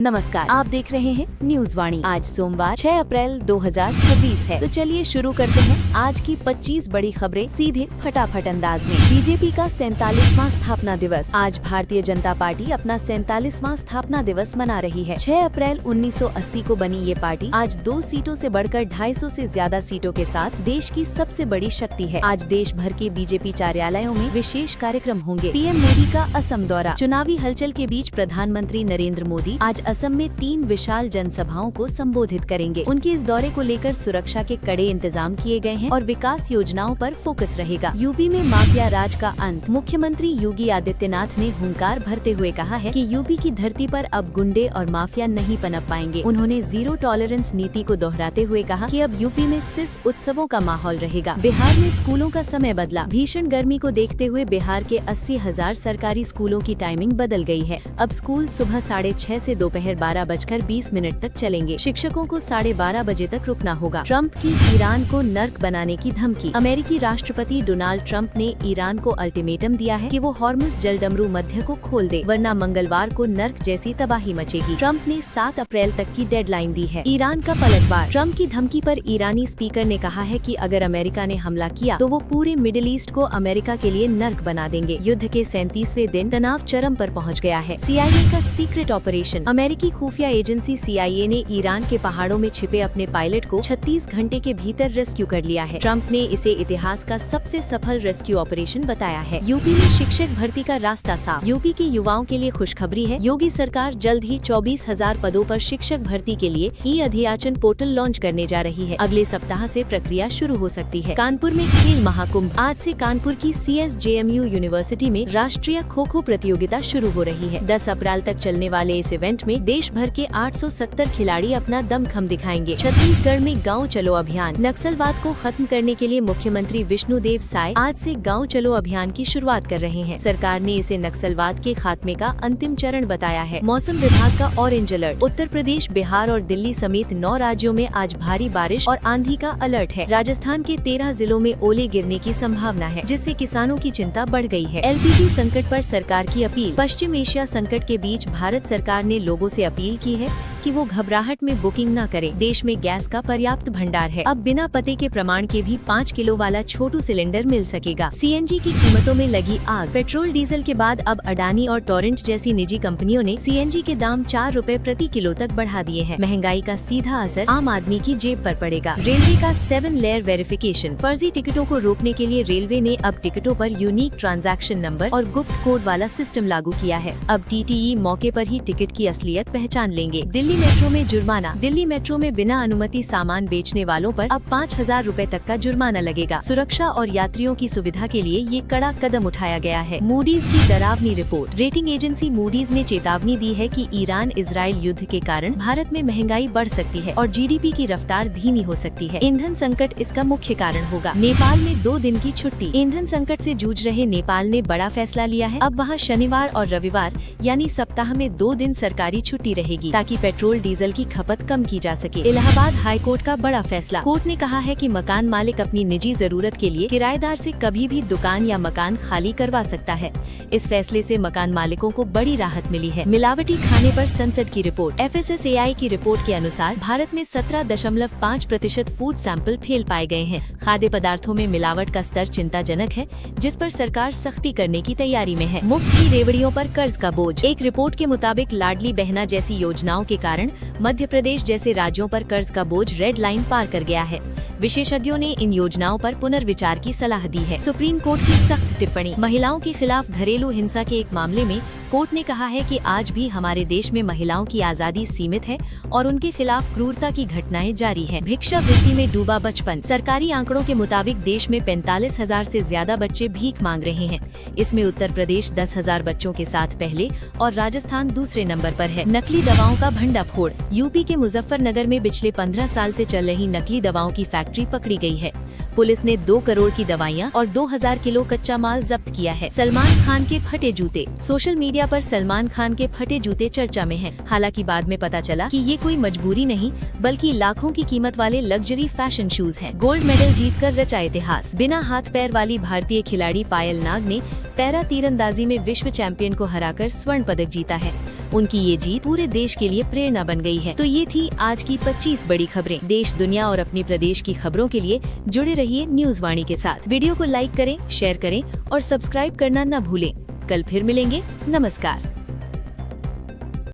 नमस्कार, आप देख रहे हैं न्यूज वाणी। आज सोमवार 6 अप्रैल 2026 है। तो चलिए शुरू करते हैं आज की 25 बड़ी खबरें सीधे फटाफट अंदाज में। बीजेपी का 47वां स्थापना दिवस। आज भारतीय जनता पार्टी अपना 47वां स्थापना दिवस मना रही है। 6 अप्रैल 1980 को बनी ये पार्टी आज 2 सीटों से बढ़कर 250 से ज्यादा सीटों के साथ देश की सबसे बड़ी शक्ति है। आज देश भर के बीजेपी कार्यालयों में विशेष कार्यक्रम होंगे। पीएम मोदी का असम दौरा। चुनावी हलचल के बीच प्रधानमंत्री नरेंद्र मोदी आज असम में 3 विशाल जनसभाओं को संबोधित करेंगे। उनके इस दौरे को लेकर सुरक्षा के कड़े इंतजाम किए गए हैं और विकास योजनाओं पर फोकस रहेगा। यूपी में माफिया राज का अंत। मुख्यमंत्री योगी आदित्यनाथ ने हुंकार भरते हुए कहा है कि यूपी की धरती पर अब गुंडे और माफिया नहीं पनप पाएंगे। उन्होंने जीरो टॉलरेंस नीति को दोहराते हुए कहा कि अब यूपी में सिर्फ उत्सवों का माहौल रहेगा। बिहार में स्कूलों का समय बदला। भीषण गर्मी को देखते हुए बिहार के 80,000 सरकारी स्कूलों की टाइमिंग बदल गई है। अब स्कूल सुबह 6:30 से दोपहर 12:20 तक चलेंगे। शिक्षकों को 12:30 बजे तक रुकना होगा। ट्रंप की ईरान को नर्क बनाने की धमकी। अमेरिकी राष्ट्रपति डोनाल्ड ट्रंप ने ईरान को अल्टीमेटम दिया है कि वो हॉर्मुज जलडमरू मध्य को खोल दे, वरना मंगलवार को नर्क जैसी तबाही मचेगी। ट्रंप ने 7 अप्रैल तक की डेडलाइन दी है। ईरान का पलटवार। ट्रंप की धमकी पर ईरानी स्पीकर ने कहा है कि अगर अमेरिका ने हमला किया तो वो पूरे मिडिल ईस्ट को अमेरिका के लिए नर्क बना देंगे। युद्ध के 37वें दिन तनाव चरम पर पहुँच गया है। CIA का सीक्रेट ऑपरेशन। अमेरिकी खुफिया एजेंसी CIA ने ईरान के पहाड़ों में छिपे अपने पायलट को 36 घंटे के भीतर रेस्क्यू कर लिया है। ट्रंप ने इसे इतिहास का सबसे सफल रेस्क्यू ऑपरेशन बताया है। यूपी में शिक्षक भर्ती का रास्ता साफ। यूपी के युवाओं के लिए खुशखबरी है। योगी सरकार जल्द ही 24,000 पदों पर शिक्षक भर्ती के लिए ई-अधियाचन पोर्टल लॉन्च करने जा रही है। अगले सप्ताह से प्रक्रिया शुरू हो सकती है। कानपुर में खेल महाकुंभ। आज से कानपुर की CSJMU यूनिवर्सिटी में राष्ट्रीय खो खो प्रतियोगिता शुरू हो रही है। 10 अप्रैल तक चलने वाले इस इवेंट में देश भर के 870 खिलाड़ी अपना दमखम दिखाएंगे। छत्तीसगढ़ में गांव चलो अभियान। नक्सलवाद को खत्म करने के लिए मुख्यमंत्री विष्णुदेव साय आज से गांव चलो अभियान की शुरुआत कर रहे हैं। सरकार ने इसे नक्सलवाद के खात्मे का अंतिम चरण बताया है। मौसम विभाग का ऑरेंज अलर्ट। उत्तर प्रदेश, बिहार और दिल्ली समेत 9 राज्यों में आज भारी बारिश और आंधी का अलर्ट है। राजस्थान के 13 जिलों में ओले गिरने की संभावना है, जिससे किसानों की चिंता बढ़ गई है। LPG संकट पर सरकार की अपील। पश्चिम एशिया संकट के बीच भारत सरकार ने लोगों से अपील की है कि वो घबराहट में बुकिंग न करें। देश में गैस का पर्याप्त भंडार है। अब बिना पते के प्रमाण के भी 5 किलो वाला छोटू सिलेंडर मिल सकेगा। CNG की कीमतों में लगी आग। पेट्रोल डीजल के बाद अब अडानी और टोरेंट जैसी निजी कंपनियों ने CNG के दाम 4 रुपए प्रति किलो तक बढ़ा दिए हैं। महंगाई का सीधा असर आम आदमी की जेब पर पड़ेगा। रेलवे का 7 लेयर वेरिफिकेशन। फर्जी टिकटों को रोकने के लिए रेलवे ने अब टिकटों पर यूनिक ट्रांजैक्शन नंबर और गुप्त कोड वाला सिस्टम लागू किया है। अब TTE मौके पर ही टिकट की असलियत पहचान लेंगे। दिल्ली मेट्रो में जुर्माना। दिल्ली मेट्रो में बिना अनुमति सामान बेचने वालों पर अब 5,000 रुपए तक का जुर्माना लगेगा। सुरक्षा और यात्रियों की सुविधा के लिए ये कड़ा कदम उठाया गया है। मूडीज की डरावनी रिपोर्ट। रेटिंग एजेंसी मूडीज ने चेतावनी दी है कि ईरान इजराइल युद्ध के कारण भारत में महंगाई बढ़ सकती है और GDP की रफ्तार धीमी हो सकती है। ईंधन संकट इसका मुख्य कारण होगा। नेपाल में 2 दिन की छुट्टी। ईंधन संकट से जूझ रहे नेपाल ने बड़ा फैसला लिया है। अब वहाँ शनिवार और रविवार यानी सप्ताह में 2 दिन सरकारी छुट्टी रहेगी, ताकि पेट्रोल डीजल की खपत कम की जा सके। इलाहाबाद हाई कोर्ट का बड़ा फैसला। कोर्ट ने कहा है कि मकान मालिक अपनी निजी जरूरत के लिए किराएदार से कभी भी दुकान या मकान खाली करवा सकता है। इस फैसले से मकान मालिकों को बड़ी राहत मिली है। मिलावटी खाने पर संसद की रिपोर्ट। FSSAI की रिपोर्ट के अनुसार भारत में 17.5% फूड सैंपल फेल पाए गए हैं। खाद्य पदार्थों में मिलावट का स्तर चिंताजनक है, जिस पर सरकार सख्ती करने की तैयारी में है। मुफ्त की रेवड़ियों पर कर्ज का बोझ। एक रिपोर्ट के मुताबिक लाडली बहना जैसी योजनाओं के कारण मध्य प्रदेश जैसे राज्यों पर कर्ज का बोझ रेड लाइन पार कर गया है। विशेषज्ञों ने इन योजनाओं पर पुनर्विचार की सलाह दी है। सुप्रीम कोर्ट की सख्त टिप्पणी। महिलाओं के खिलाफ घरेलू हिंसा के एक मामले में कोर्ट ने कहा है कि आज भी हमारे देश में महिलाओं की आजादी सीमित है और उनके खिलाफ क्रूरता की घटनाएं जारी हैं। भिक्षा वृत्ति में डूबा बचपन। सरकारी आंकड़ों के मुताबिक देश में 45,000 से ज्यादा बच्चे भीख मांग रहे हैं। इसमें उत्तर प्रदेश 10,000 बच्चों के साथ पहले और राजस्थान दूसरे नंबर पर है। नकली दवाओं का भंडाफोड़। यूपी के मुजफ्फरनगर में पिछले 15 साल से चल रही नकली दवाओं की फैक्ट्री पकड़ी गई है। पुलिस ने 2 करोड़ की दवाइयां और 2000 किलो कच्चा माल जब्त किया है। सलमान खान के फटे जूते। सोशल मीडिया पर सलमान खान के फटे जूते चर्चा में हैं। हालांकि बाद में पता चला कि ये कोई मजबूरी नहीं, बल्कि लाखों की कीमत वाले लग्जरी फैशन शूज हैं। गोल्ड मेडल जीतकर रचा इतिहास। बिना हाथ पैर वाली भारतीय खिलाड़ी पायल नाग ने पैरा तीरंदाजी में विश्व चैंपियन को हराकर स्वर्ण पदक जीता है। उनकी ये जीत पूरे देश के लिए प्रेरणा बन गई है। तो ये थी आज की 25 बड़ी खबरें। देश, दुनिया और अपनी प्रदेश की खबरों के लिए जुड़े रहिए न्यूज वाणी के साथ। वीडियो को लाइक करें, शेयर करें और सब्सक्राइब करना न भूलें। कल फिर मिलेंगे। नमस्कार।